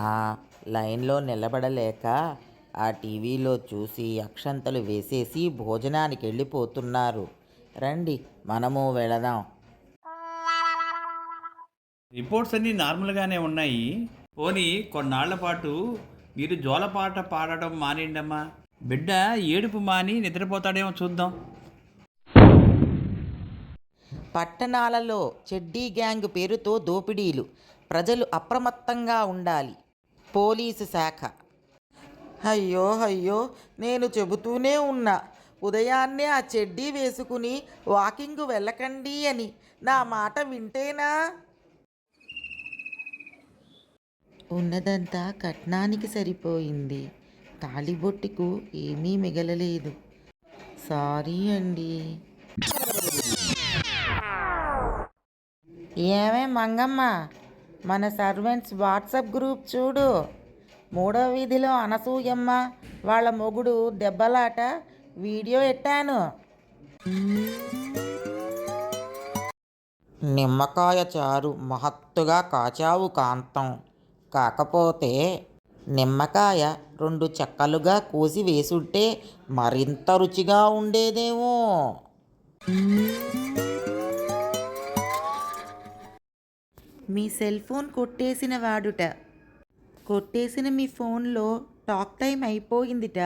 ఆ లైన్లో నిలబడలేక ఆ టీవీలో చూసి అక్షంతలు వేసేసి భోజనానికి వెళ్ళిపోతున్నారు. రండి మనము వెళదాం. రిపోర్ట్స్ అన్నీ నార్మల్గానే ఉన్నాయి. పోనీ కొన్నాళ్ల పాటు మీరు జోలపాట పాడడం మానేయండమ్మా. బిడ్డ ఏడుపు మాని నిద్రపోతాడేమో చూద్దాం. పట్టణాలలో చెడ్డీ గ్యాంగ్ పేరుతో దోపిడీలు, ప్రజలు అప్రమత్తంగా ఉండాలి. పోలీసు శాఖ. అయ్యో అయ్యో, నేను చెబుతూనే ఉన్నా ఉదయాన్నే ఆ చెడ్డీ వేసుకుని వాకింగ్ వెళ్ళకండి అని. నా మాట వింటేనా? ఉన్నదంతా కట్నానికి సరిపోయింది, తాళిబొట్టుకు ఏమీ మిగలలేదు. సారీ అండి. ఏమే మంగమ్మ, మన సర్వెంట్స్ వాట్సాప్ గ్రూప్ చూడు. 3వ వీధిలో అనసూయమ్మ వాళ్ళ మొగుడు దెబ్బలాట వీడియో ఎట్టాను. నిమ్మకాయ చారు మహత్తుగా కాచావు కాంతం. కాకపోతే నిమ్మకాయ 2 చెక్కలుగా కోసి వేసుంటే మరింత రుచిగా ఉండేదేమో. మీ సెల్ ఫోన్ కొట్టేసిన వాడుట. కొట్టేసిన మీ ఫోన్లో టాక్ టైం అయిపోయిందిట,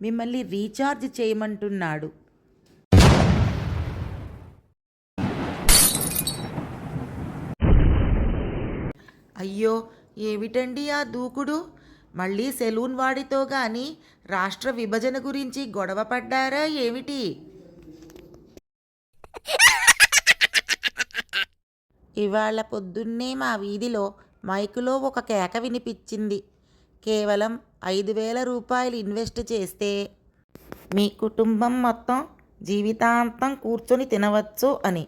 మిమ్మల్ని రీఛార్జ్ చేయమంటున్నాడు. అయ్యో, ఏమిటండి ఆ దూకుడు? మళ్ళీ సెలూన్ వాడితో కానీ రాష్ట్ర విభజన గురించి గొడవ పడ్డారా ఏమిటి? ఇవాళ పొద్దున్నే మా వీధిలో మైకులో ఒక కేక వినిపించింది. కేవలం 5,000 రూపాయలు ఇన్వెస్ట్ చేస్తే మీ కుటుంబం మొత్తం జీవితాంతం కూర్చొని తినవచ్చు అని.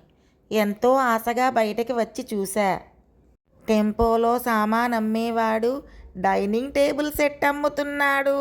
ఎంతో ఆశగా బయటకు వచ్చి చూశా. టెంపోలో సామాన్ అమ్మేవాడు డైనింగ్ టేబుల్ సెట్ అమ్ముతున్నాడు.